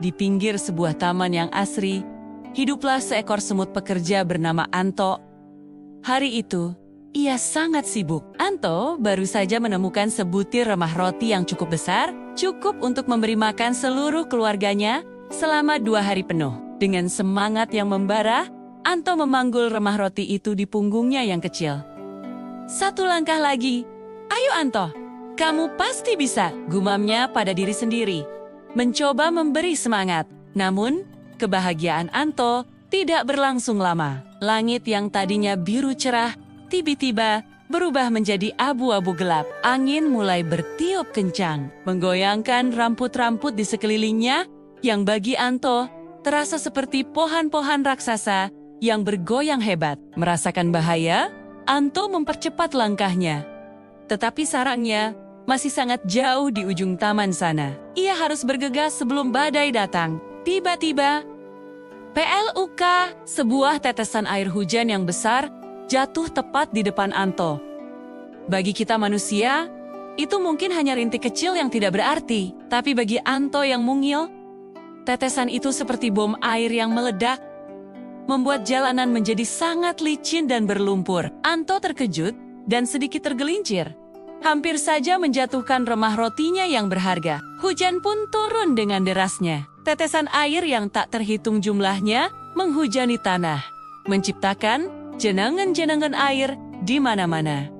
Di pinggir sebuah taman yang asri, hiduplah seekor semut pekerja bernama Anto. Hari itu, ia sangat sibuk. Anto baru saja menemukan sebutir remah roti yang cukup besar, cukup untuk memberi makan seluruh keluarganya selama 2 hari penuh. Dengan semangat yang membara, Anto memanggul remah roti itu di punggungnya yang kecil. "Satu langkah lagi. Ayo Anto, kamu pasti bisa," gumamnya pada diri sendiri, mencoba memberi semangat. Namun, kebahagiaan Anto tidak berlangsung lama. Langit yang tadinya biru cerah, tiba-tiba berubah menjadi abu-abu gelap. Angin mulai bertiup kencang, menggoyangkan rambut-rambut di sekelilingnya yang bagi Anto terasa seperti pohon-pohon raksasa yang bergoyang hebat. Merasakan bahaya, Anto mempercepat langkahnya. Tetapi sarangnya masih sangat jauh di ujung taman sana. Ia harus bergegas sebelum badai datang. Tiba-tiba, PLUK, sebuah tetesan air hujan yang besar, jatuh tepat di depan Anto. Bagi kita manusia, itu mungkin hanya rintik kecil yang tidak berarti. Tapi bagi Anto yang mungil, tetesan itu seperti bom air yang meledak, membuat jalanan menjadi sangat licin dan berlumpur. Anto terkejut dan sedikit tergelincir. Hampir saja menjatuhkan remah rotinya yang berharga. Hujan pun turun dengan derasnya. Tetesan air yang tak terhitung jumlahnya menghujani tanah, menciptakan jenangan-jenangan air di mana-mana.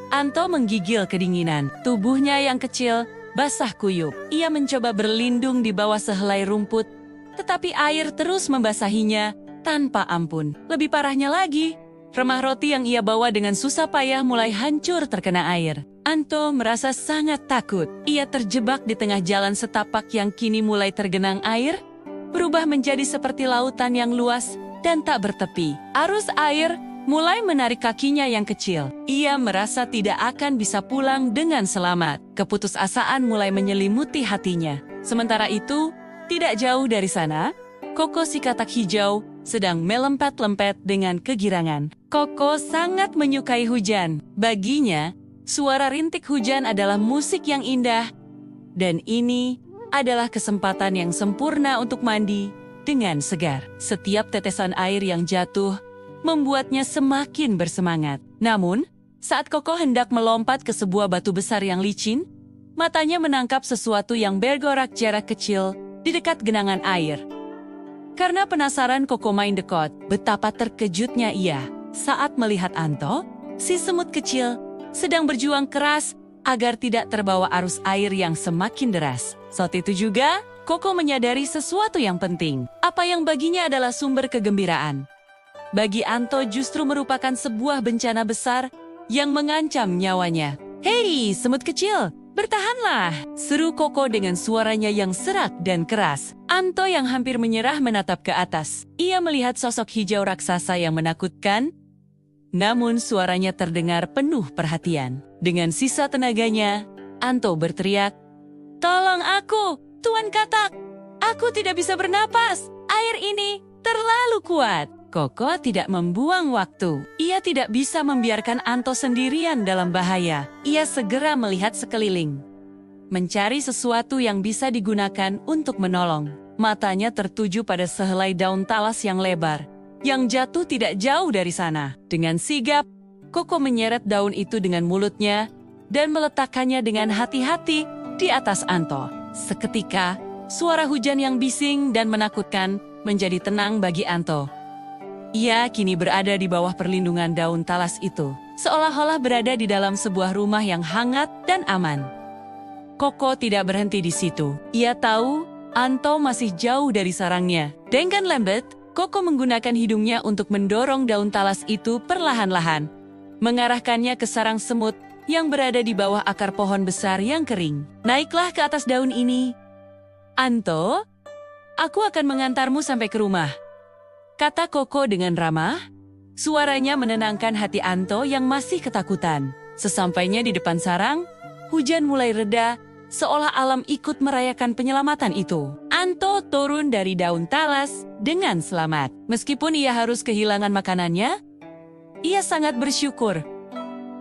Anto menggigil kedinginan. Tubuhnya yang kecil basah kuyup. Ia mencoba berlindung di bawah sehelai rumput, tetapi air terus membasahinya tanpa ampun. Lebih parahnya lagi, remah roti yang ia bawa dengan susah payah mulai hancur terkena air. Anto merasa sangat takut. Ia terjebak di tengah jalan setapak yang kini mulai tergenang air, berubah menjadi seperti lautan yang luas dan tak bertepi. Arus air mulai menarik kakinya yang kecil. Ia merasa tidak akan bisa pulang dengan selamat. Keputusasaan mulai menyelimuti hatinya. Sementara itu, tidak jauh dari sana, Koko si katak hijau sedang melempet-lempet dengan kegirangan. Koko sangat menyukai hujan. Baginya, suara rintik hujan adalah musik yang indah, dan ini adalah kesempatan yang sempurna untuk mandi dengan segar. Setiap tetesan air yang jatuh membuatnya semakin bersemangat. Namun, saat Koko hendak melompat ke sebuah batu besar yang licin, matanya menangkap sesuatu yang bergerak jarak kecil di dekat genangan air. Karena penasaran, Koko main dekat. Betapa terkejutnya ia saat melihat Anto, si semut kecil, sedang berjuang keras agar tidak terbawa arus air yang semakin deras. Saat itu juga, Koko menyadari sesuatu yang penting. Apa yang baginya adalah sumber kegembiraan, bagi Anto justru merupakan sebuah bencana besar yang mengancam nyawanya. "Hei, semut kecil, bertahanlah!" seru Koko dengan suaranya yang serak dan keras. Anto yang hampir menyerah menatap ke atas. Ia melihat sosok hijau raksasa yang menakutkan, namun suaranya terdengar penuh perhatian. Dengan sisa tenaganya, Anto berteriak, "Tolong aku, Tuan Katak! Aku tidak bisa bernapas! Air ini terlalu kuat!" Koko tidak membuang waktu. Ia tidak bisa membiarkan Anto sendirian dalam bahaya. Ia segera melihat sekeliling, mencari sesuatu yang bisa digunakan untuk menolong. Matanya tertuju pada sehelai daun talas yang lebar, yang jatuh tidak jauh dari sana. Dengan sigap, Koko menyeret daun itu dengan mulutnya dan meletakkannya dengan hati-hati di atas Anto. Seketika, suara hujan yang bising dan menakutkan menjadi tenang bagi Anto. Ia kini berada di bawah perlindungan daun talas itu, seolah-olah berada di dalam sebuah rumah yang hangat dan aman. Koko tidak berhenti di situ. Ia tahu Anto masih jauh dari sarangnya. Dengan lambat, Koko menggunakan hidungnya untuk mendorong daun talas itu perlahan-lahan, mengarahkannya ke sarang semut yang berada di bawah akar pohon besar yang kering. "Naiklah ke atas daun ini, Anto. Aku akan mengantarmu sampai ke rumah," kata Koko dengan ramah. Suaranya menenangkan hati Anto yang masih ketakutan. Sesampainya di depan sarang, hujan mulai reda, seolah alam ikut merayakan penyelamatan itu. Anto turun dari daun talas dengan selamat. Meskipun ia harus kehilangan makanannya, ia sangat bersyukur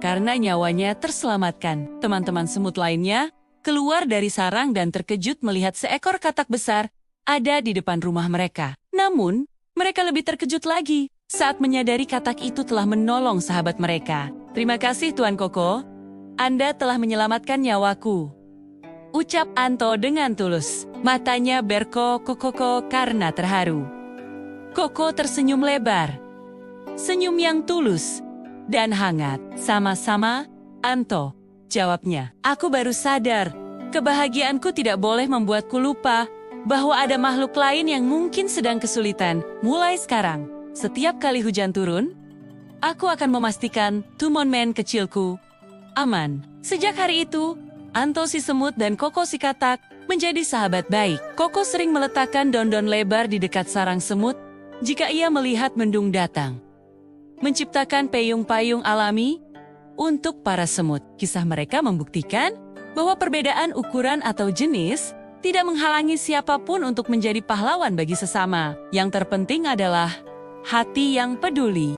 karena nyawanya terselamatkan. Teman-teman semut lainnya keluar dari sarang dan terkejut melihat seekor katak besar ada di depan rumah mereka. Namun, mereka lebih terkejut lagi saat menyadari katak itu telah menolong sahabat mereka. "Terima kasih Tuan Koko, Anda telah menyelamatkan nyawaku," ucap Anto dengan tulus. Matanya berkokok karena terharu. Koko tersenyum lebar. Senyum yang tulus dan hangat. "Sama-sama, Anto," jawabnya. "Aku baru sadar, kebahagiaanku tidak boleh membuatku lupa bahwa ada makhluk lain yang mungkin sedang kesulitan. Mulai sekarang, setiap kali hujan turun, aku akan memastikan Tumonmen kecilku aman." Sejak hari itu, Anto si semut dan Koko si katak menjadi sahabat baik. Koko sering meletakkan daun-daun lebar di dekat sarang semut jika ia melihat mendung datang, menciptakan payung-payung alami untuk para semut. Kisah mereka membuktikan bahwa perbedaan ukuran atau jenis tidak menghalangi siapapun untuk menjadi pahlawan bagi sesama. Yang terpenting adalah hati yang peduli.